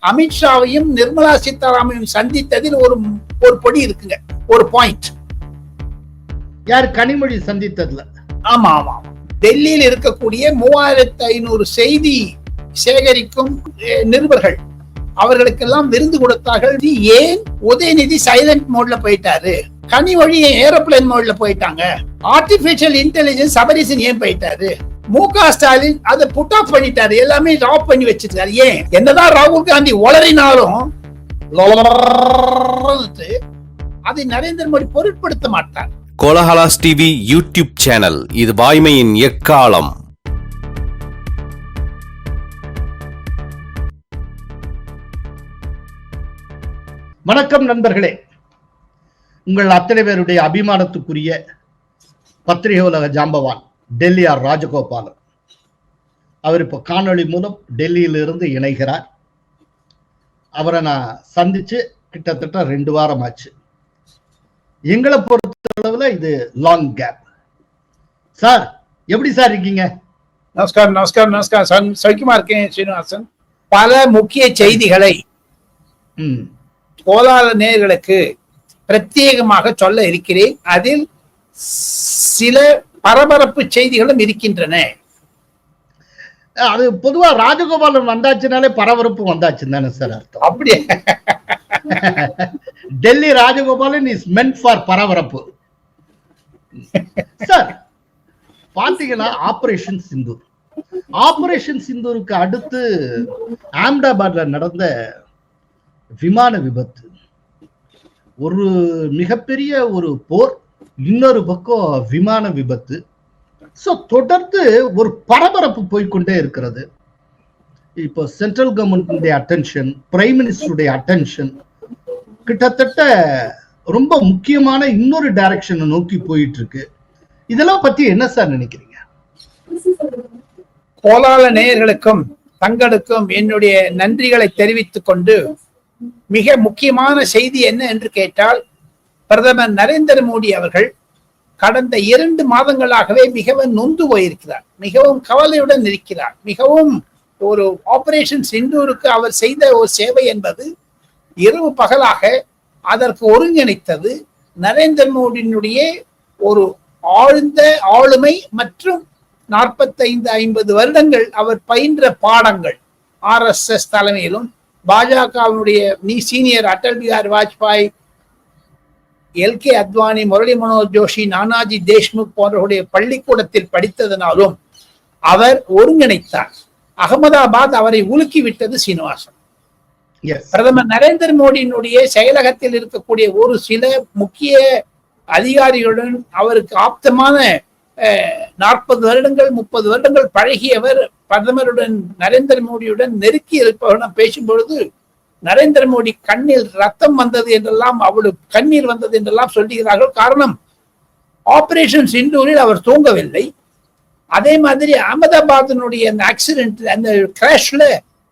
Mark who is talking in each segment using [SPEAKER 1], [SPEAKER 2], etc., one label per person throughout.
[SPEAKER 1] அமித்ஷாவையும் நிர்மலா சீதாராமனையும் சந்தித்ததில் ஒரு பொடி இருக்குங்க, ஒரு பாயிண்ட்.
[SPEAKER 2] யார்? கனிமொழி சந்தித்ததுல.
[SPEAKER 1] ஆமா ஆமா. டெல்லியில் இருக்கக்கூடிய 3500 செய்தி சேகரிக்கும் நிருபர்கள் அவர்களுக்கெல்லாம் விருந்து கொடுத்தார்கள். ஏன் உதயநிதி சைலண்ட் மோட்ல போயிட்டாரு, கனிமொழி ஏரோப்ளேன் மோட்ல போயிட்டாங்க, ஆர்டிபிஷியல் இன்டெலிஜென்ஸ் சபரிசன் ஏன் போயிட்டாரு, முக ஸ்டாலின் அதை புட் ஆஃப் பண்ணிட்டாரு, எல்லாமே ஆஃப் பண்ணி வச்சிருக்காரு. ஏன்? என்னதான் ராகுல் காந்தி ஒளறினாலும் அதை நரேந்திர மோடி பொருட்படுத்த மாட்டார்.
[SPEAKER 3] கோலஹலாஸ் டிவி யூடியூப் சேனல், இது வாய்மையின் எக்காலம்.
[SPEAKER 2] வணக்கம் நண்பர்களே, உங்கள் அத்தனை பேருடைய அபிமானத்துக்குரிய பத்திரிகை உலக ஜாம்பவான் டெல்லி ஆர் ராஜகோபாலன். அவர் இப்போ காணொளி மூலம் டெல்லியிலிருந்து இணைகிறார். அவரை நான் சந்திச்சு கிட்டத்தட்ட 2 வாரம் ஆச்சு. எங்களை பொறுத்தளவுல இது லாங் கேப். சார், எப்படி சார் இருக்கீங்க?
[SPEAKER 1] நமஸ்காரம் நமஸ்காரம் நமஸ்காரம். சௌக்கியமா இருக்கேன் ஸ்ரீனிவாசன். பல முக்கிய செய்திகளை கோலால நேயர்களுக்கு பிரத்யேகமாக சொல்ல இருக்கிறேன். அதில் சில பரபரப்பு செய்திகளும் இருக்கின்றன.
[SPEAKER 2] அது பொதுவா ராஜகோபாலன் வந்தாச்சுனாலே பரபரப்பு வந்தாச்சுன்னு தானே சார் அர்த்தம்?
[SPEAKER 1] அப்படியே
[SPEAKER 2] Delhi Rajagopalan is meant for பரபரப்பு. சார், பாத்தீங்கன்னா ஆபரேஷன் சிந்தூர், ஆபரேஷன் சிந்தூருக்கு அடுத்து அஹமதாபாத்ல நடந்த விமான விபத்து, ஒரு மிகப்பெரிய ஒரு போர், இன்னொரு பக்கம் விமான விபத்து. சோ தொடர்ந்து ஒரு பரபரப்பு போய்கொண்டே இருக்கிறது. இப்போ சென்ட்ரல் கவர்மெண்ட் அட்டென்ஷன், பிரைம் மினிஸ்டருடைய அட்டென்ஷன் கிட்டத்தட்ட ரொம்ப முக்கியமான இன்னொரு டைரக்ஷனை நோக்கி போயிட்டு இருக்கு. இதெல்லாம் பத்தி என்ன சார் நினைக்கிறீங்க?
[SPEAKER 1] கோலால நேயர்களுக்கும் தங்களுக்கும் என்னுடைய நன்றிகளை தெரிவித்துக் கொண்டு, மிக முக்கியமான செய்தி என்ன என்று கேட்டால், பிரதமர் நரேந்திர மோடி அவர்கள் கடந்த 2 மாதங்களாகவே மிகவும் நொந்து போயிருக்கிறார், மிகவும் கவலையுடன் இருக்கிறார். மிகவும் ஒரு ஆபரேஷன் சிந்தூருக்கு அவர் செய்த ஒரு சேவை என்பது இரவு பகலாக அதற்கு ஒருங்கிணைத்தது நரேந்திர மோடியினுடைய ஒரு ஆழ்ந்த ஆளுமை மற்றும் 45-50 வருடங்கள் அவர் பயின்ற பாடங்கள், RSS தலைமையிலும் பாஜகவினுடைய சீனியர் அடல் பிஹாரி வாஜ்பாய், LK அத்வானி, முரளி மனோகர் ஜோஷி, நானாஜி தேஷ்முக் போன்றவருடைய பள்ளிக்கூடத்தில் படித்ததனாலும் அவர் ஒருங்கிணைத்தார். அகமதாபாத் அவரை உலுக்கி விட்டது சீனிவாசன். பிரதமர் நரேந்திர மோடியினுடைய செயலகத்தில் இருக்கக்கூடிய ஒரு சில முக்கிய அதிகாரிகளுடன் அவருக்கு ஆப்தமான 40 வருடங்கள் 30 வருடங்கள் பழகியவர் பிரதமருடன் நரேந்திர மோடியுடன் நெருக்கி இருப்பவரிடம் பேசும் பொழுது நரேந்திர மோடி கண்ணில் ரத்தம் வந்தது என்றெல்லாம், அவளுக்கு கண்ணீர் வந்தது என்றெல்லாம் சொல்லுகிறார்கள். காரணம், ஆபரேஷன் சிந்தூரில் அவர் தூங்கவில்லை. அதே மாதிரி அகமதாபாத்தினுடைய அந்த ஆக்சிடென்ட், அந்த கிராஷ்ல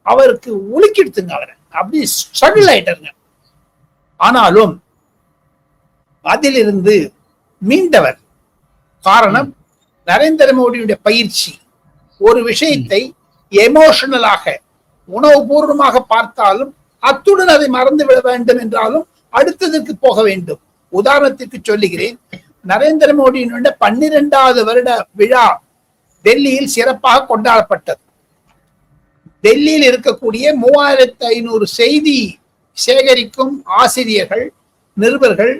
[SPEAKER 1] அவருக்கு உலுக்கிடுத்துங்க, அவரை அப்படி ஸ்ட்ரகிள் ஆயிட்டாருங்க. ஆனாலும் அதிலிருந்து மீண்டவர். காரணம், நரேந்திர மோடியுடைய பயிற்சி. ஒரு விஷயத்தை எமோஷனலாக உணவுபூர்வமாக பார்த்தாலும் அத்துடன் அதை மறந்து விட வேண்டும் என்றாலும் அடுத்ததற்கு போக வேண்டும். உதாரணத்திற்கு சொல்லுகிறேன், நரேந்திர மோடியினுடைய 12வது வருட விழா டெல்லியில் சிறப்பாக கொண்டாடப்பட்டது. டெல்லியில் இருக்கக்கூடிய 3500 செய்தி சேகரிக்கும் ஆசிரியர்கள், நிருபர்கள்,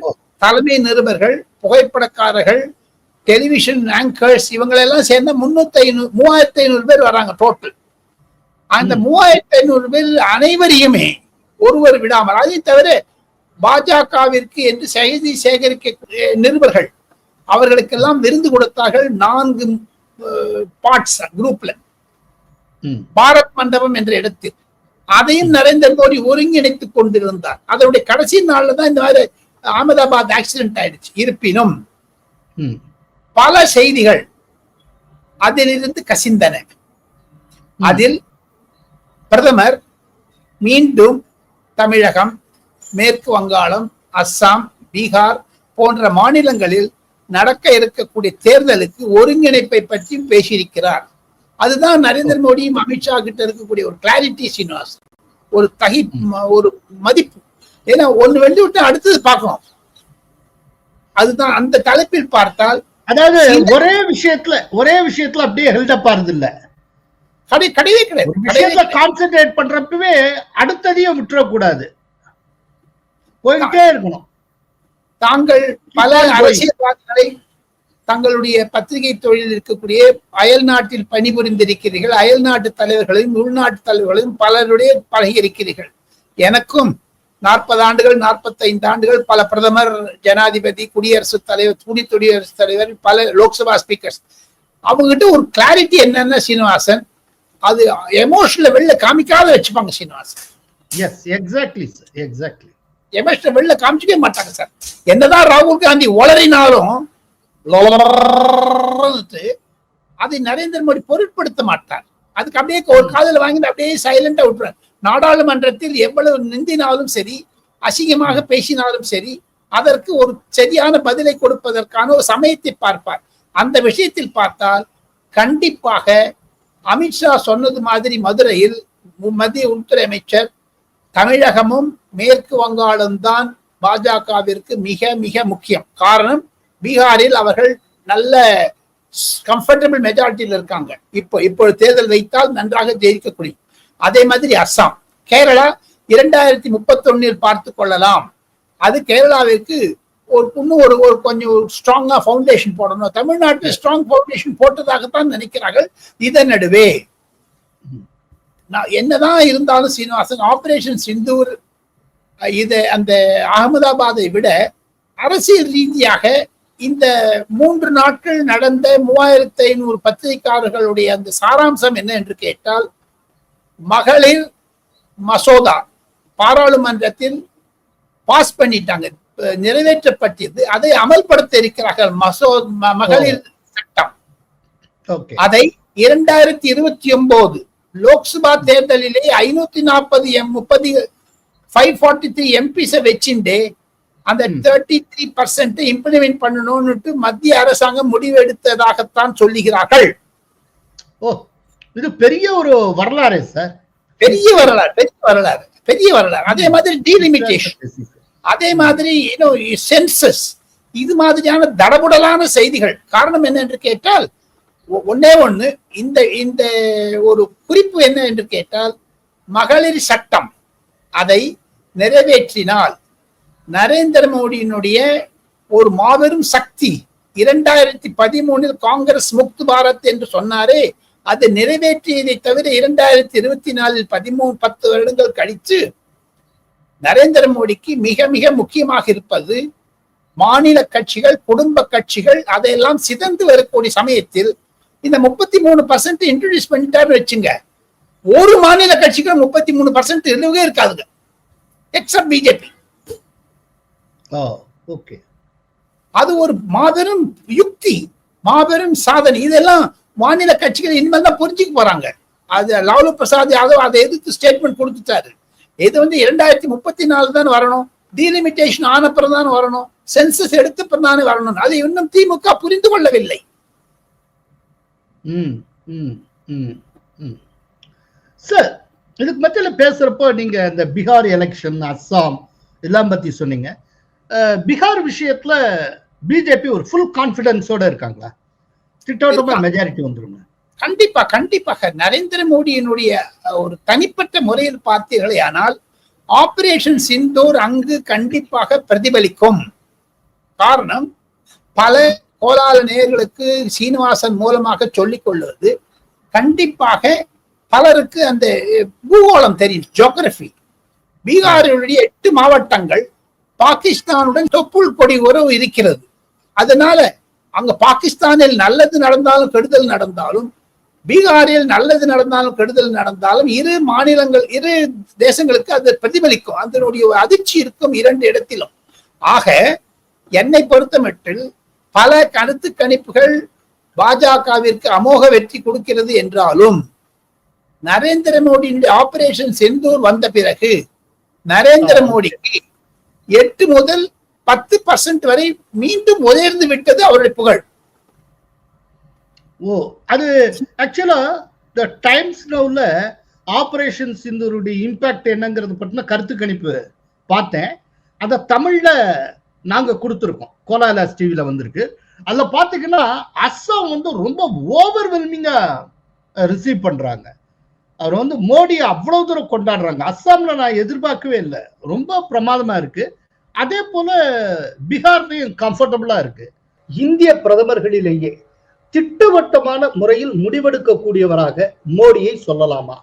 [SPEAKER 1] தலைமை நிருபர்கள், புகைப்படக்காரர்கள், டெலிவிஷன் ஆங்கர்ஸ், இவங்களெல்லாம் சேர்ந்த 3500 பேர் வராங்க டோட்டல். அந்த 3500 பேர் அனைவரையுமே ஒருவர் விடாமல், அதை தவிர பாஜகவிற்கு என்று செய்தி சேகரிக்க நிருபர்கள் அவர்களுக்கெல்லாம் விருந்து கொடுத்தார்கள். 4 பார்ட்ஸ் குரூப்ல பாரத் மண்டபம் என்ற இடத்தில். அதையும் நரேந்திர மோடி ஒருங்கிணைத்துக் கொண்டிருந்தார். அதனுடைய கடைசி நாள்ல தான் இந்த மாதிரி அகமதாபாத் ஆக்சிடென்ட் ஆயிடுச்சு. இருப்பினும் பல செய்திகள் அதிலிருந்து கசிந்தன. அதில் பிரதமர் மீண்டும் தமிழகம், மேற்கு வங்காளம், அஸ்ஸாம், பீகார் போன்ற மாநிலங்களில் நடக்க இருக்கக்கூடிய தேர்தலுக்கு ஒருங்கிணைப்பை பற்றியும் பேசியிருக்கிறார். அதுதான் நரேந்திர மோடியும் அமித்ஷா கிட்ட இருக்கக்கூடிய ஒரு கிளாரிட்டி. சீனிவாசன், ஒரு ஒரு மதிப்பு. ஏன்னா ஒண்ணு வெள்ளி விட்டு அடுத்தது பார்க்கணும். அதுதான் அந்த தலைப்பில் பார்த்தால்,
[SPEAKER 2] அதாவது ஒரே விஷயத்துல அப்படியே ஹெல்டப் ஆறுது இல்ல,
[SPEAKER 1] கிடையவே கிடையாது.
[SPEAKER 2] கான்சென்ட்ரேட் பண்றப்பவே அடுத்ததையும் விட்டுறக்கூடாது, போயிட்டே இருக்கணும்.
[SPEAKER 1] தாங்கள் பல அரசியல்வாதிகளை தங்களுடைய பத்திரிகை தொழிலில் இருக்கக்கூடிய அயல் நாட்டில் பணிபுரிந்திருக்கிறீர்கள். அயல் நாட்டு தலைவர்களையும் உள்நாட்டு தலைவர்களையும் பலருடைய பழகி இருக்கிறீர்கள். எனக்கும் 40 ஆண்டுகள் 45 ஆண்டுகள் பல பிரதமர், ஜனாதிபதி, குடியரசுத் தலைவர், துணை குடியரசுத் தலைவர், பல லோக்சபா ஸ்பீக்கர்ஸ், அவங்க கிட்ட ஒரு கிளாரிட்டி என்னன்னா சீனிவாசன், அது எமோஷனல் வெளில காமிக்காத வச்சுப்பாங்க Srinivasan.
[SPEAKER 2] Yes, exactly sir, exactly.
[SPEAKER 1] Emotional வெளில காமிச்சிக்கவே மாட்டாங்க சார். என்னதான் ராகுல் காந்தி ஒளறினாலும் அதை நரேந்திர மோடி பொருட்படுத்த மாட்டார். அதுக்கு அப்படியே ஒரு காதல வாங்கி அப்படியே சைலண்டா விட்டுறார். நாடாளுமன்றத்தில் எவ்வளவு நிந்தினாலும் சரி, அசிங்கமாக பேசினாலும் சரி, அதற்கு ஒரு சரியான பதிலை கொடுப்பதற்கான ஒரு சமயத்தை பார்ப்பார். அந்த விஷயத்தில் பார்த்தால் கண்டிப்பாக அமித்ஷா சொன்னது மாதிரி மதுரையில் மத்திய உள்துறை அமைச்சர், தமிழகமும் மேற்கு வங்காளம் தான் பாஜகவிற்கு மிக மிக முக்கியம். காரணம், பீகாரில் அவர்கள் நல்ல கம்ஃபர்டபிள் மெஜாரிட்டியில் இருக்காங்க. இப்போ தேர்தல் வைத்தால் நன்றாக ஜெயிக்கக்கூடிய. அதே மாதிரி அஸ்ஸாம், கேரளா 2031 பார்த்து கொள்ளலாம். அது கேரளாவிற்கு ஒரு கொஞ்சம் ஸ்ட்ராங்கா ஃபவுண்டேஷன் போடணும். தமிழ்நாட்டில் ஸ்ட்ராங் ஃபவுண்டேஷன் போட்டதாகத்தான் நினைக்கிறார்கள். இதன் நடுவே என்னதான் இருந்தாலும் சீனிவாசன், ஆபரேஷன் சிந்தூர் இது அந்த அகமதாபாத்தை விட அரசியல் ரீதியாக இந்த 3 நாட்கள் நடந்த 3500 பத்திரிகையாளர்களுடைய அந்த சாராம்சம் என்ன என்று கேட்டால், மகளிர் மசோதா பாராளுமன்றத்தில் பாஸ் பண்ணிட்டாங்க, நிறைவேற்றப்பட்டது. அதை அமல்படுத்த இருக்கிறார்கள் மகளிர் சட்டம். அதை 2029 லோக்சபா தேர்தலிலே 543 எம்பிஸை வச்சுட்டு அந்த 33% இம்ப்ளிமெண்ட் பண்ணணும்னு மத்திய அரசாங்கம் முடிவெடுத்ததாகத்தான் சொல்லுகிறார்கள்.
[SPEAKER 2] ஓ, இது பெரிய ஒரு வரலாறு சார், பெரிய
[SPEAKER 1] வரலாறு. அதே மாதிரி டீலிமிட்டேஷன், அதே மாதிரி சென்சஸ், இது மாதிரியான தடபுடலான செய்திகள். காரணம் என்ன என்று கேட்டால், ஒன்னே ஒண்ணு, இந்த ஒரு குறிப்பு என்ன என்று கேட்டால், மகளிர் சட்டம் அதை நிறைவேற்றினால் நரேந்திர மோடியினுடைய ஒரு மாபெரும் சக்தி. 2013 காங்கிரஸ் முக்து பாரத் என்று சொன்னாரே, அதை நிறைவேற்றியதை தவிர 2024 10 வருடங்கள் கழித்து நரேந்திர மோடிக்கு மிக மிக முக்கியமாக இருப்பது மாநில கட்சிகள், குடும்ப கட்சிகள், அதையெல்லாம் சிதந்து வரக்கூடிய சமயத்தில் இந்த 33% இன்ட்ரோடியூஸ் பண்ணிட்டாரு வச்சுங்க, ஒரு மாநில கட்சிகள் 33% இல்லவே இருக்காதுங்க, எக்ஸப்ட் பிஜேபி. அது ஒரு மாபெரும் யுக்தி, மாபெரும் சாதனை. இதெல்லாம் மாநில கட்சிகள் இனிமேல் தான் புரிஞ்சுக்க போறாங்க. அது லாலு பிரசாத் யாதவ் அதை எதிர்த்து ஸ்டேட்மெண்ட் கொடுத்துட்டாரு. இது 2034 தான் வரணும், டீலிமிட்டேஷன் ஆனப்புறம் தான் வரணும், சென்சஸ் எடுத்த தானே வரணும். அதை இன்னும் திமுக புரிந்து கொள்ளவில்லை.
[SPEAKER 2] சார், இதுக்கு மத்தியில பேசுறப்போ நீங்க இந்த பீகார் எலெக்ஷன், அஸ்ஸாம் எல்லாம் பத்தி சொன்னீங்க. பீகார் விஷயத்துல பிஜேபி ஒரு ஃபுல் கான்பிடன்ஸோட இருக்காங்களா? மெஜாரிட்டி வந்துருங்க.
[SPEAKER 1] கண்டிப்பாக நரேந்திர மோடியினுடைய ஒரு தனிப்பட்ட முறையில் பார்த்தீர்களே ஆனால் ஆபரேஷன் சிந்தூர் அங்கு கண்டிப்பாக பிரதிபலிக்கும். காரணம், பல கோலால நேயர்களுக்கு சீனிவாசன் மூலமாக சொல்லிக் கொள்வது, கண்டிப்பாக பலருக்கு அந்த பூகோளம் தெரியும், ஜியோகிராபி. பீகாரினுடைய 8 மாவட்டங்கள் பாகிஸ்தானுடன் தொப்புள் கொடி உறவு இருக்கிறது. அதனால அங்க பாகிஸ்தானில் நல்லது நடந்தாலும் கெடுதல் நடந்தாலும், பீகாரில் நல்லது நடந்தாலும் கெடுதல் நடந்தாலும், இரு மாநிலங்கள், இரு தேசங்களுக்கு அது பிரதிபலிக்கும். அதனுடைய அதிர்ச்சி இருக்கும் 2 இடத்திலும். ஆக என்னை பொறுத்தமட்டில் பல கருத்து கணிப்புகள் பாஜகவிற்கு அமோக வெற்றி கொடுக்கிறது என்றாலும், நரேந்திர மோடியினுடைய ஆபரேஷன் சிந்தூர் வந்த பிறகு நரேந்திர மோடிக்கு 8 முதல் 10% வரை மீண்டும் உயர்ந்து விட்டது அவருடைய புகழ்.
[SPEAKER 2] ஓ, அது ஆக்சுவலா தி டைம்ஸ் நவுல ஆபரேஷன் சிந்தூருடைய இம்பாக்ட் என்னங்கிறது பற்றின கருத்து கணிப்பு பார்த்தேன். அதை தமிழ்ல நாங்க கொடுத்துருக்கோம், கோலாலாஸ் டிவில வந்திருக்கு. அதுல பாத்தீங்கன்னா அஸ்ஸாம் வந்து ரொம்ப ஓவர்வெல்மிங்கா ரிசீவ் பண்றாங்க. அவர் வந்து மோடியை அவ்வளவு தூரம் கொண்டாடுறாங்க. அஸ்ஸாம்ல நான் எதிர்பார்க்கவே இல்லை, ரொம்ப பிரமாதமா இருக்கு. அதே போல பீகார்லயும் கம்ஃபர்டபுளா இருக்கு. இந்திய பிரதமர்களிலேயே திட்டவட்டமான முறையில் முடிவெடுக்கக்கூடியவராக மோடியை சொல்லலாமா?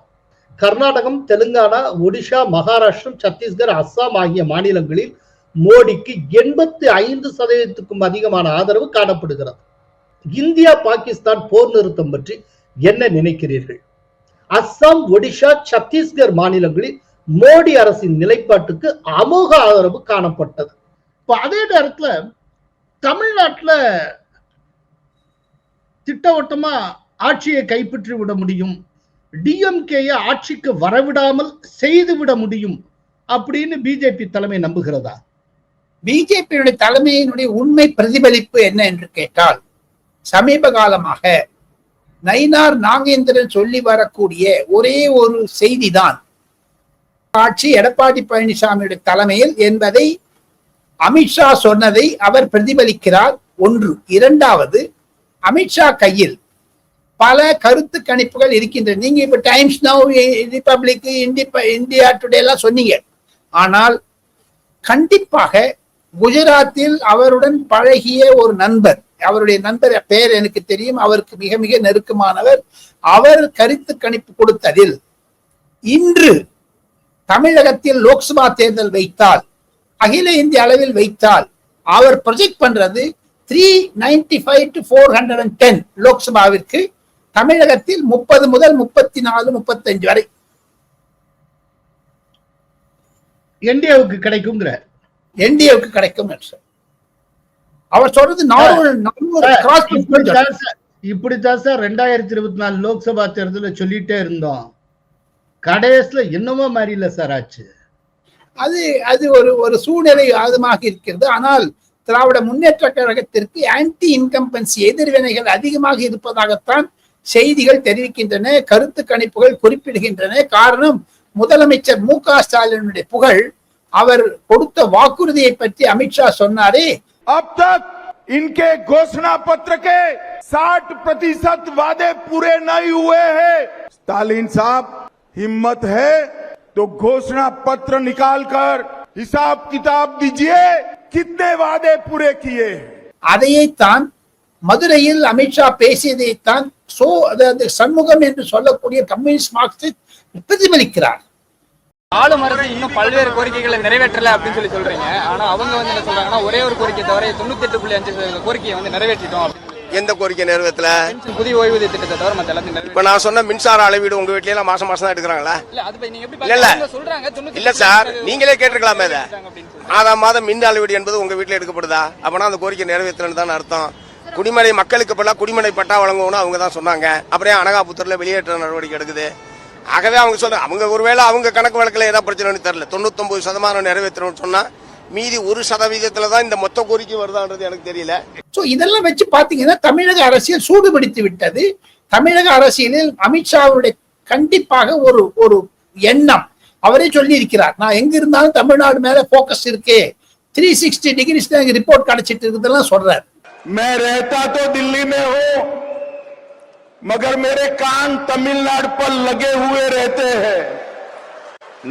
[SPEAKER 2] கர்நாடகம், தெலுங்கானா, ஒடிஷா, மகாராஷ்டிரம், சத்தீஸ்கர், அஸ்ஸாம் ஆகிய மாநிலங்களில் மோடிக்கு 85% அதிகமான ஆதரவு காணப்படுகிறது. இந்தியா பாகிஸ்தான் போர் நிறுத்தம் பற்றி என்ன நினைக்கிறீர்கள்? அஸ்ஸாம், ஒடிஷா, சத்தீஸ்கர் மாநிலங்களில் மோடி அரசின் நிலைப்பாட்டுக்கு அமோக ஆதரவு காணப்பட்டது. இப்ப அதே நேரத்துல தமிழ்நாட்டுல திட்டவட்டமா ஆட்சியை கைப்பற்றி விட முடியும், டிஎம்கேயை ஆட்சிக்கு வரவிடாமல் செய்துவிட முடியும் அப்படின்னு பிஜேபி தலைமை நம்புகிறதா?
[SPEAKER 1] பிஜேபியுடைய தலைமையினுடைய உண்மை பிரதிபலிப்பு என்ன என்று கேட்டால், சமீப காலமாக நயினார் நாகேந்திரன் சொல்லி வரக்கூடிய ஒரே ஒரு செய்திதான் ஆட்சி எடப்பாடி பழனிசாமியுடைய தலைமையில் என்பதை அமித்ஷா சொன்னதை அவர் பிரதிபலிக்கிறார். ஒன்று. இரண்டாவது, அமித்ஷா கையில் பல கருத்து கணிப்புகள் இருக்கின்றன. நீங்க இப்ப times now, republic, India today எல்லாம் சொன்னீங்க. ஆனால் கண்டிப்பாக குஜராத்தில் அவருடன் பழகிய ஒரு நண்பர், அவருடைய நண்பர் பெயர் எனக்கு தெரியும், அவருக்கு மிக மிக நெருக்கமானவர், அவர் கருத்து கணிப்பு கொடுத்ததில் இன்று தமிழகத்தில் லோக்சபா தேர்தல் வைத்தால், அகில இந்திய அளவில் வைத்தால், அவர் ப்ரொஜெக்ட் பண்றது 395 to 410 லோக்சபாவிற்கு, தமிழகத்தில் 30 முதல் 34, 35 வரை
[SPEAKER 2] என்டிஏவுக்கு கிடைக்குங்கிற,
[SPEAKER 1] என்டிஏவுக்கு கிடைக்கும். அவர் சொல்றது
[SPEAKER 2] இப்படித்தான் சார் 2024 லோக்சபா தேர்தல சொல்லிட்டே இருந்தோம். கடைசியில என்னமோ மாதிரி இல்ல சார் ஆச்சு.
[SPEAKER 1] அது ஒரு சூழ்நிலை ஆதமாக இருக்கிறது. ஆனால் திராவிட முன்னேற்ற கழகத்திற்கு ஆன்டி இன்கம்பன்சி எதிர்வினைகள் அதிகமாக இருப்பதாகத்தான் செய்திகள் தெரிவிக்கின்றன, கருத்து கணிப்புகள் குறிப்பிடுகின்றன. காரணம், முதலமைச்சர் மு.க. ஸ்டாலினுடைய புகழ், அவர் கொடுத்த வாக்குறுதியை பற்றி அமித்ஷா சொன்னாரே,
[SPEAKER 4] अब तक इनके घोषणा पत्र के 60% वादे पूरे नहीं हुए हैं। स्टालिन साहब, हिम्मत है तो घोषणा पत्र निकालकर हिसाब किताब दीजिए, कितने वादे पूरे किए।
[SPEAKER 1] அதையேத்தான் மதுரையில் அமித்ஷா பேசியதைத்தான் சண்முகம் என்று சொல்லக்கூடிய கம்யூனிஸ்ட் மார்க்சிஸ்ட் பிரதிபலிக்கிறார்.
[SPEAKER 5] ஆளும் அரசு இன்னும் பல்வேறு கோரிக்கைகளை நிறைவேற்றல அப்படின்னு சொல்றீங்க. ஆனா அவங்க வந்து என்ன சொல்றாங்கன்னா, ஒரே ஒரு கோரிக்கை தவிர 98.5% கோரிக்கையை வந்து நிறைவேற்றிட்டோம்.
[SPEAKER 6] எந்த கோரிக்கை நிறைவேற்றல?
[SPEAKER 5] புதிய ஓய்வூதிய திட்டத்தை தவிர மத்த எல்லாத்தையும்.
[SPEAKER 6] இப்ப நான் சொன்ன மின்சார அளவீடு உங்க வீட்ல எல்லாம் மாசம் மாசம் தான் எடுக்கிறாங்களா? இல்ல சார், நீங்களே கேட்டிருக்கலாமே. மாதம் மின் அளவீடு என்பது உங்க வீட்டுல எடுக்கப்படுதா? அப்பனா அந்த கோரிக்கை நிறைவேற்றலன்னு தான் அர்த்தம். குடிமனை மக்களுக்கு இப்பெல்லாம் குடிமனை பட்டா வழங்குவோம்னு அவங்க தான் சொன்னாங்க. அப்புறம் அனகாபுத்தூர்ல வெளியேற்ற நடவடிக்கை எடுக்குது. ஆகவே அவங்க சொல்றாங்க, அவங்க ஒருவேளை அவங்க கணக்கு வழக்கில் ஏதாவது பிரச்சனைன்னு தெரியல, 99% நிறைவேற்றணும்னு சொன்னா மீதி 1% தான் இந்த மொத்த கோரிக்கை வருதான்றது எனக்கு தெரியல.
[SPEAKER 1] சோ இதெல்லாம் வச்சு பாத்தீங்கன்னா தமிழக அரசியல் சூடுபிடித்து விட்டது. தமிழக அரசியலில் அமித்ஷாவுடைய கண்டிப்பாக ஒரு எண்ணம், அவரே சொல்லி இருக்கிறார், நான் எங்க இருந்தாலும் தமிழ்நாடு மேல போக்கஸ் இருக்கே, 360 டிகிரிஸ் ரிப்போர்ட் கிடைச்சிட்டு இருக்குதெல்லாம் சொல்றாரு.
[SPEAKER 4] मैं रहता तो दिल्ली में हूं, मगर मेरे कान तमिलनाडु पर लगे हुए रहते हैं.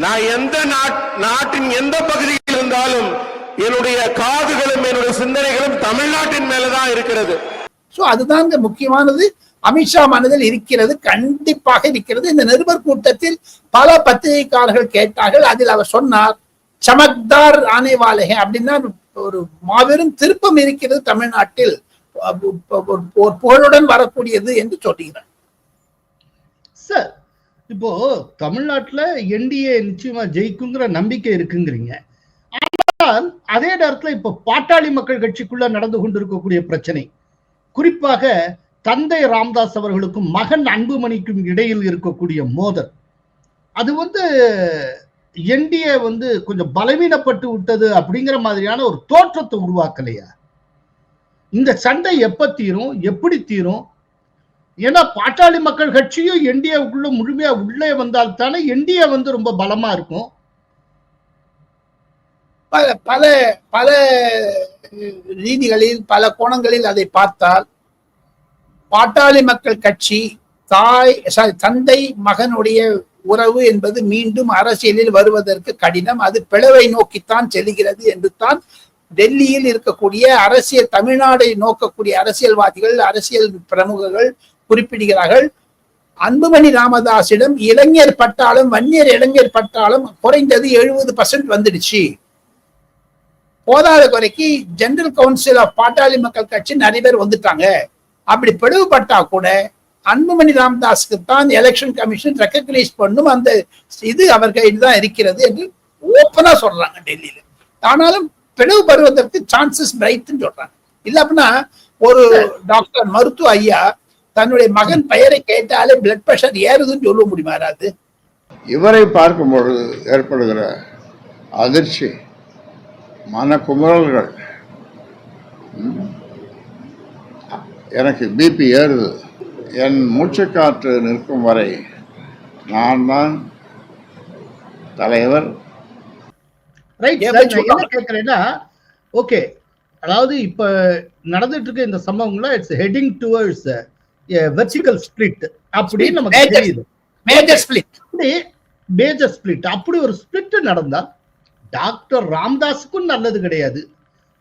[SPEAKER 4] நான் எந்த நாட்டின் எந்த பகுதியில் இருந்தாலும் என்னுடைய காதுகளும் என்னுடைய சிந்தனைகளும் தமிழ்நாட்டின் மேலதான் இருக்கிறது.
[SPEAKER 1] சோ அதுதான் முக்கியமானது, அமித்ஷா மனதில் இருக்கிறது, கண்டிப்பாக இருக்கிறது. இந்த நிருபர் கூட்டத்தில் பல பத்திரிகைக்காரர்கள் கேட்டார்கள். அதில் அவர் சொன்னார், சமக்தார் ஆனேவாலே அப்படின்னா ஒரு மாபெரும் திருப்பம் இருக்கிறது தமிழ்நாட்டில், ஒரு புகழுடன் வரக்கூடியது என்று சொல்லுகிறார்.
[SPEAKER 2] சார், இப்போ தமிழ்நாட்டுல என்டிஏ நிச்சயமா ஜெயிக்குங்கிற நம்பிக்கை இருக்குங்கிறீங்க. ஆனால் அதே நேரத்துல இப்ப பாட்டாளி மக்கள் கட்சிக்குள்ள நடந்து கொண்டிருக்கக்கூடிய பிரச்சனை, குறிப்பாக தந்தை ராமதாஸ் அவர்களுக்கும் மகன் அன்புமணிக்கும் இடையில் இருக்கக்கூடிய மோதல், அது வந்து என்டிஏ வந்து கொஞ்சம் பலவீனப்பட்டு விட்டது அப்படிங்கிற மாதிரியான ஒரு தோற்றத்தை உருவாக்கலையா? இந்த சண்டை எப்ப தீரும், எப்படி தீரும்? ஏன்னா பாட்டாளி மக்கள் கட்சியும் என்டிஏவுக்குள்ள முழுமையா உள்ளே வந்தால் தானே என்டிஏ வந்து ரொம்ப பலமா இருக்கும்.
[SPEAKER 1] பல பல பல ரீதிகளில் பல கோணங்களில் அதை பார்த்தால் பாட்டாளி மக்கள் கட்சி தந்தை மகனுடைய உறவு என்பது மீண்டும் அரசியலில் வருவதற்கு கடினம். அது பிளவை நோக்கித்தான் செல்கிறது என்று தான் டெல்லியில் இருக்கக்கூடிய அரசியல், தமிழ்நாடை நோக்கக்கூடிய அரசியல்வாதிகள், அரசியல் பிரமுகர்கள் குறிப்பிடுகிறார்கள். அன்புமணி ராமதாஸிடம் இளைஞர் பட்டாளம், வன்னியர் இளைஞர் பட்டாளம் குறைந்தது 70% வந்துடுச்சு. போதாத குறைக்கு ஜெனரல் கவுன்சில் ஆஃப் பாட்டாளி மக்கள் கட்சி நிறைய பேர் வந்துட்டாங்க. அப்படி பிளவுபட்டா கூட அன்புமணி ராமதாஸுக்கு தான் எலெக்ஷன் கமிஷன் ரெக்கக்னைஸ் பண்ணும், அந்த இது அவர் கையில் தான் இருக்கிறது என்று ஓப்பனா சொல்றாங்க டெல்லியில. ஆனாலும் பிளவு பெறுவதற்கு சான்சஸ் பிரைட்னு சொல்றாங்க. இல்ல அப்படின்னா ஒரு டாக்டர் மருத்துவ ஐயா தன்னுடைய மகன் பெயரை கேட்டாலே பிளட் பிரஷர் ஏறுதுன்னு சொல்ல முடியுமா? யாராவது
[SPEAKER 7] இவரை பார்க்கும்பொழுது ஏற்படுகிற அதிர்ச்சி, மனக்குமுறல்கள், எனக்கு பிபி ஏறுது. என் மூச்சுக்காற்று நிற்கும் வரை நான் தான் தலைவர்.
[SPEAKER 2] ரைட். என்ன கேட்கிறேன்னா, ஓகே, அதாவது இப்ப நடந்துட்டு இருக்க இந்த சம்பவங்கள it's heading towards vertical split அப்படின்னு நமக்கு தெரியுது.
[SPEAKER 1] Major split,
[SPEAKER 2] major split. அப்படி ஒரு ஸ்பிளிட் நடந்தால் டாக்டர் ராமதாஸுக்கும் நல்லது கிடையாது,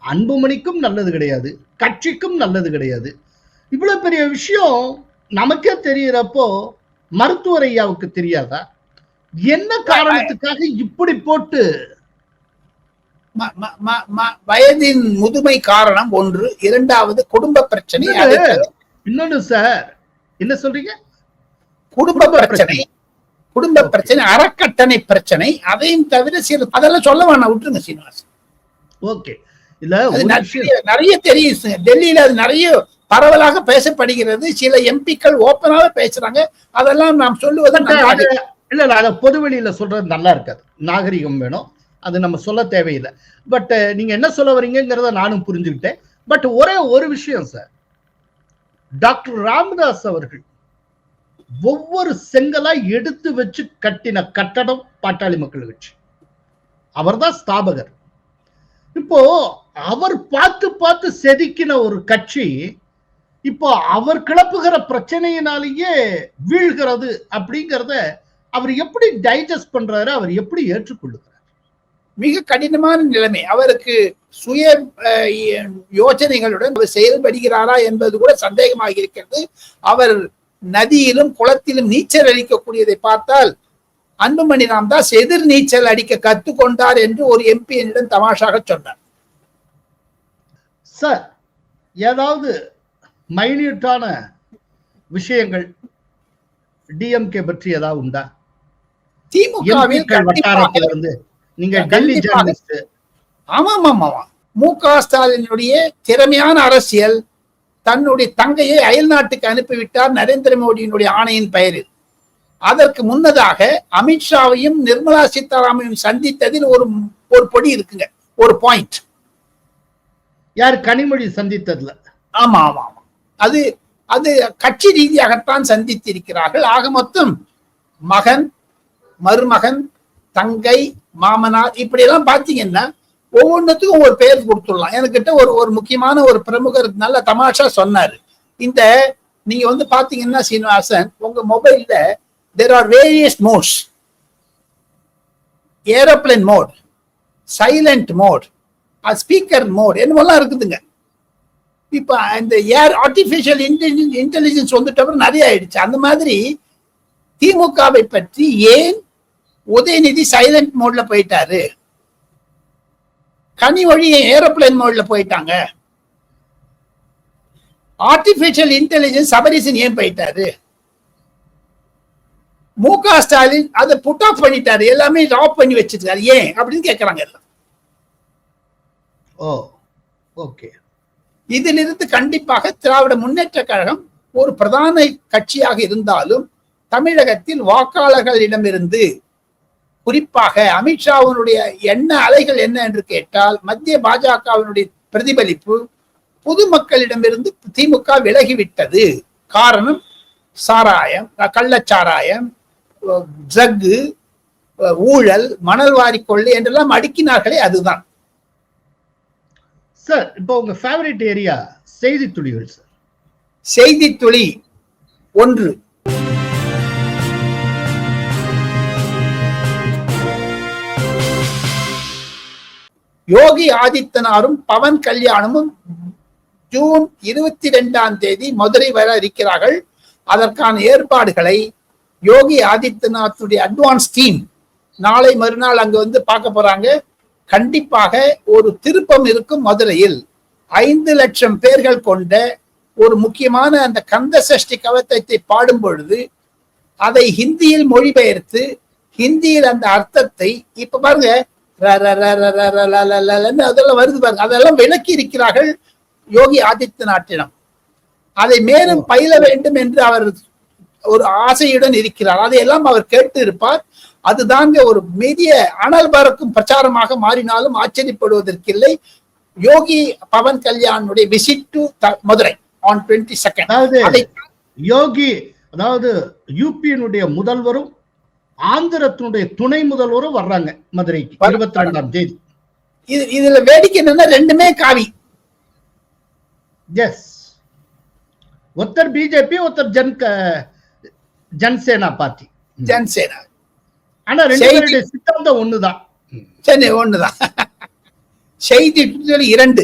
[SPEAKER 2] அன்புமணிக்கும் நல்லது கிடையாது, கட்சிக்கும் நல்லது கிடையாது. இவ்வளவு பெரிய விஷயம் நமக்கே தெரிகிறப்போ மருத்துவர் ஐயாவுக்கு தெரியாதா? என்ன காரணத்துக்காக இப்படி போட்டு?
[SPEAKER 1] வயதின் முதுமை காரணம் ஒன்று, இரண்டாவது குடும்ப பிரச்சனை.
[SPEAKER 2] இன்னொன்னு சார், என்ன சொல்றீங்க?
[SPEAKER 1] குடும்ப பிரச்சனை, அறக்கட்டளை பிரச்சனை. அதையும் தவிர சில அதெல்லாம் சொல்ல வேணாம், விட்டுருங்க சீனிவாசன்.
[SPEAKER 2] ஓகே, இல்ல
[SPEAKER 1] நிறைய தெரியும். டெல்லியில அது நிறைய பரவலாக பேசப்படுகிறது. சில எம்பிக்கள் ஓப்பனாக பேசுறாங்க. அதெல்லாம் நாம் சொல்லுவது
[SPEAKER 2] இல்ல, அத பொதுவெளியில சொல்றது நல்லா இருக்காது. நாகரிகம் வேணும், அது நம்ம சொல்ல தேவையில்லை. பட் நீங்க என்ன சொல்ல வரீங்கிறத நானும் புரிஞ்சுக்கிட்டேன். பட் ஒரே ஒரு விஷயம் சார், டாக்டர் ராமதாஸ் அவர்கள் ஒவ்வொரு செங்கலா எடுத்து வச்சு கட்டின கட்டடம் பாட்டாளி மக்கள் கட்சி. அவர்தான் ஸ்தாபகர். இப்போ அவர் பார்த்து பார்த்து செதுக்கின ஒரு கட்சி இப்போ அவர் கிளப்புகிற பிரச்சனையினாலேயே வீழ்கிறது அப்படிங்கிறத அவர் எப்படி டைஜஸ்ட் பண்றாரு, அவர் எப்படி ஏற்றுக்கொள்ளுகிறார்?
[SPEAKER 1] மிக கடினமான நிலைமை. அவருக்கு சுய யோசனைகளுடன் செயல்படுகிறாரா என்பது கூட சந்தேகமாக இருக்கிறது. அவர் நதியிலும் குளத்திலும் நீச்சல் அடிக்கக்கூடியதை பார்த்தால் அன்புமணி ராமதாஸ் எதிர் நீச்சல் அடிக்க கற்றுக்கொண்டார் என்று ஒரு எம்பி என்னிடம் தமாஷாக சொன்னார்.
[SPEAKER 2] சார், ஏதாவது மைன்யூட்டான விஷயங்கள் டிஎம்கே பற்றி ஏதாவது உண்டா?
[SPEAKER 1] திமுகவில்
[SPEAKER 2] வட்டாரத்துல இருந்து நீங்க டெல்லி ஜர்னலிஸ்ட்.
[SPEAKER 1] ஆமா, மு.க. ஸ்டாலினுடைய திறமையான அரசியல், தன்னுடைய தங்கையை அயல் நாட்டுக்கு அனுப்பிவிட்டார் நரேந்திர மோடியினுடைய ஆணையின் பெயரில். அதற்கு முன்னதாக அமித்ஷாவையும் நிர்மலா சீதாராமனையும் சந்தித்ததில் ஒரு பொடி இருக்குங்க, ஒரு பாயிண்ட்.
[SPEAKER 2] யார்? கனிமொழி சந்தித்ததுல?
[SPEAKER 1] ஆமா, அது அது கட்சி ரீதியாகத்தான் சந்தித்திருக்கிறார்கள். ஆக மொத்தம் மகன், மருமகன், தங்கை, மாமனார், இப்படி எல்லாம் பாத்தீங்கன்னா ஒவ்வொன்றுத்துக்கும் ஒரு பெயர் கொடுத்துடலாம். எனக்கிட்ட ஒரு முக்கியமான ஒரு பிரமுகர் நல்ல தமாஷா சொன்னாரு. இந்த நீங்க வந்து பாத்தீங்கன்னா சீனிவாசன், உங்க மொபைல்ல there are various modes. Aeroplane mode, silent mode, speaker mode, என்னவெல்லாம் இருக்குதுங்க. இப்ப இந்த ஆர்டிபிஷியல் இன்டெலிஜென்ஸ் வந்துட்டப்பறம் நிறைய ஆயிடுச்சு. அந்த மாதிரி திமுகவை பற்றி ஏன் உதயநிதி சைலண்ட் மோட்ல போயிட்டாரு, கனிமொழி ஏரோப்ளேன் மோட்ல போயிட்டாங்க, ஆர்டிபிஷியல் இன்டெலிஜென்ஸ் சபரிசன் ஏன் போயிட்டாரு, மு.க. ஸ்டாலின் அதை புட் ஆஃப் பண்ணிட்டாரு, எல்லாமே ஆஃப் பண்ணி வச்சிருக்காரு, ஏன் அப்படின்னு கேட்கறாங்க எல்லாம்.
[SPEAKER 2] ஓகே,
[SPEAKER 1] இதிலிருந்து கண்டிப்பாக திராவிட முன்னேற்ற கழகம் ஒரு பிரதான கட்சியாக இருந்தாலும் தமிழகத்தில் வாக்காளர்களிடமிருந்து குறிப்பாக அமித்ஷாவினுடைய எண்ண அலைகள் என்ன என்று கேட்டால், மத்திய பாஜகவினுடைய பிரதிபலிப்பு பொதுமக்களிடமிருந்து திமுக விலகிவிட்டது. காரணம், சாராயம், கள்ளச்சாராயம், ட்ரக்கு, ஊழல், மணல் வாரி கொள்ளை என்றெல்லாம் அடுக்கினார்களே, அதுதான்.
[SPEAKER 2] சார் இப்போ உங்க ஃபேவரட் ஏரியா செய்தி துளிகள் சார்.
[SPEAKER 1] செய்தி துளி 1. யோகி ஆதித்யநாத்தும் பவன் கல்யாணமும் ஜூன் 22ஆம் தேதி மதுரை வர இருக்கிறார்கள். அதற்கான ஏற்பாடுகளை யோகி ஆதித்யநாத்துடைய அட்வான்ஸ் டீம் நாளை மறுநாள் அங்கு வந்து பார்க்க போறாங்க. கண்டிப்பாக ஒரு திருப்பம் இருக்கும். மதுரையில் 5 லட்சம் பேர்கள் கொண்ட ஒரு முக்கியமான அந்த கந்த சஷ்டி கவசத்தை பாடும் பொழுது அதை ஹிந்தியில் மொழிபெயர்த்து ஹிந்தியில் அந்த அர்த்தத்தை இப்ப பாருங்க அதெல்லாம் வருது பாருங்க, அதெல்லாம் விளக்கி இருக்கிறார்கள் யோகி ஆதித்யநாத்திடம். அதை மேலும் பயில வேண்டும் என்று அவர் ஒரு ஆசையுடன் இருக்கிறார். அதையெல்லாம் அவர் கேட்டு இருப்பார். அதுதாங்க ஒரு மீதிய அனல் பறக்கும் பிரச்சாரமாக மாறினாலும் ஆச்சரியப்படுவதற்கில்லை. யோகி பவன் கல்யாணுடைய visit to Madurai on 22nd.
[SPEAKER 2] அதாவது யோகி, அதாவது யூபியினுடைய முதல்வரும் ஆந்திரத்தினுடைய துணை முதல்வரும் வர்றாங்க மதுரைக்கு 22ஆம் தேதி.
[SPEAKER 1] இதுல வேடிக்கை என்னன்னா ரெண்டுமே காவி.
[SPEAKER 2] எஸ், ஒருத்தர் பிஜேபி, ஒருத்தர் ஜன்சேனா பார்ட்டி,
[SPEAKER 1] ஜன்சேனா.
[SPEAKER 2] ஆனா ரெண்டு பேருடைய சித்தாந்தம் ஒண்ணுதான்.
[SPEAKER 1] சரி, ஒண்ணுதான். செய்தி 2.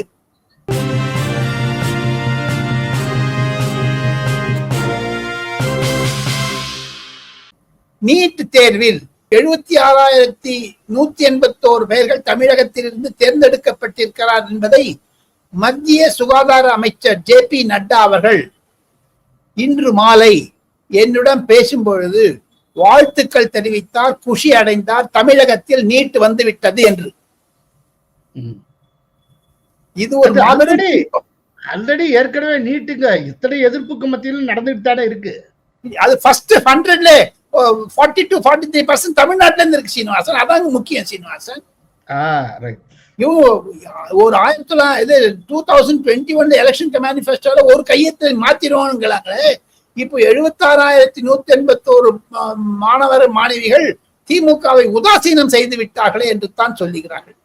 [SPEAKER 1] நீட் தேர்வில் 76,181 பேர்கள் தமிழகத்திலிருந்து தேர்ந்தெடுக்கப்பட்டிருக்கிறார் என்பதை மத்திய சுகாதார அமைச்சர் JP நட்டா அவர்கள் இன்று மாலை என்னுடன் பேசும் பொழுது வாழ்த்துக்கள் தெரிவித்தார், குஷி அடைந்தார். தமிழகத்தில் நீட் வந்துவிட்டது என்று. இது ஒரு
[SPEAKER 2] ஆல்ரெடி ஏற்கனவே நீட்டுங்க இத்தனை எதிர்ப்புக்கு மத்தியில் நடந்துட்டு தானே இருக்கு.
[SPEAKER 1] அது ஃபர்ஸ்ட் 100ல 40-43% தமிழ்நாட்டில இருந்து இருக்கு சீனிவாசன். அதாங்க முக்கியம் சீனிவாசன். ஒரு 2021 எலெக்ஷன் மேனிஃபெஸ்டோல ஒரு கையெழுத்தை மாத்திருவாங்களே. இப்போ 76,181 மாணவர் மாணவிகள் திமுகவை உதாசீனம் செய்து விட்டார்களே என்று தான் சொல்லுகிறார்கள்.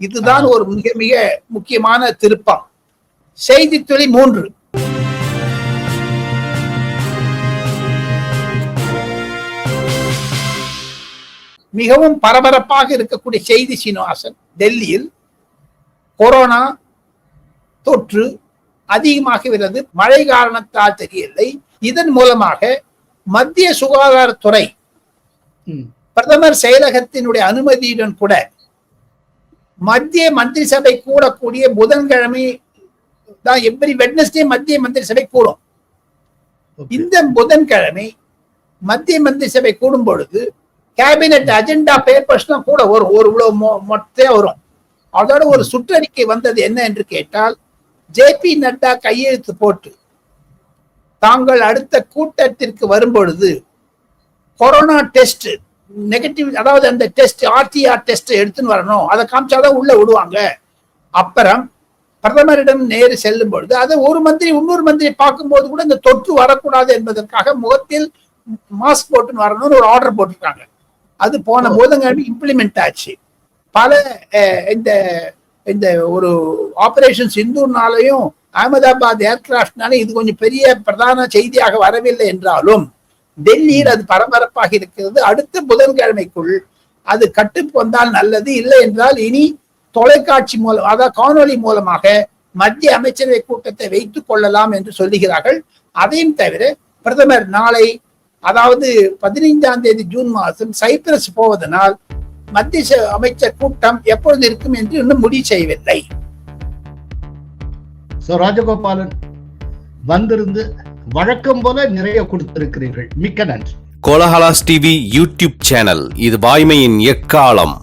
[SPEAKER 1] இதுதான் ஒரு மிக மிக முக்கியமான திருப்பம். செய்தி துளி 3. மிகவும் பரபரப்பாக இருக்கக்கூடிய செய்தி சீனிவாசன், டெல்லியில் கொரோனா தொற்று அதிகமாகிறது. மழை காரணத்தால் தெரியவில்லை. இதன் மூலமாக மத்திய சுகாதாரத்துறை பிரதமர் செயலகத்தினுடைய அனுமதியுடன் கூட மத்திய மந்திரி சபை கூடக்கூடிய புதன்கிழமை தான், எவ்ரி வெட்னஸ்டே மத்திய மந்திரி சபை கூடும். இந்த புதன்கிழமை மத்திய மந்திரி சபை கூடும் பொழுது கேபினட் அஜெண்டா பேப்பர்ஸ் தான் கூட வரும். ஒரு மொட்டையா வரும். அதோட ஒரு சுற்றறிக்கை வந்தது என்ன என்று கேட்டால், JP நட்டா கையெழுத்து போட்டு தாங்கள் அடுத்த கூட்டத்திற்கு வரும்பொழுது கொரோனா டெஸ்ட் நெகட்டிவ், அதாவது அந்த டெஸ்ட் RTR டெஸ்ட் எடுத்துன்னு வரணும், அதை காமிச்சாதான் உள்ள விடுவாங்க. அப்புறம் பிரதமரிடம் நேரு செல்லும் பொழுது அதை ஒரு மந்திரி இன்னொரு மந்திரி பார்க்கும்போது கூட இந்த தொற்று வரக்கூடாது என்பதற்காக முகத்தில் மாஸ்க் போட்டுன்னு வரணும்னு ஒரு ஆர்டர் போட்டிருக்காங்க. அது போன போதங்காண்டி இம்ப்ளிமெண்ட் ஆச்சு. பல இந்த ஒரு ஆபரேஷன் சிந்தூர்னாலையும் அகமதாபாத் ஏர்கிராப்ட்னாலும் இது கொஞ்சம் பெரிய பிரதான செய்தியாக வரவில்லை என்றாலும் டெல்லியில் அது பரபரப்பாக இருக்கிறது. அடுத்த புதன்கிழமைக்குள் அது கட்டுக்கு வந்தால் நல்லது. இல்லை என்றால் இனி தொலைக்காட்சி மூலம், அதாவது காணொலி மூலமாக மத்திய அமைச்சரவை கூட்டத்தை வைத்துக் கொள்ளலாம் என்று சொல்லுகிறார்கள். அதையும் தவிர பிரதமர் நாளை, அதாவது 15ஆம் தேதி ஜூன் மாதம் சைப்ரஸ் போவதனால் மத்திய அமைச்சர் கூட்டம் எப்பொழுது இருக்கும் என்று இன்னும் முடிவு செய்யவில்லை.
[SPEAKER 2] ராஜகோபாலன் வந்திருந்து வழக்கம் போல நிறைய கொடுத்திருக்கிறீர்கள். மிக்க நன்றி.
[SPEAKER 3] கோலஹலாஸ் டிவி யூடியூப் சேனல், இது வாய்மையின் எக்காலம்.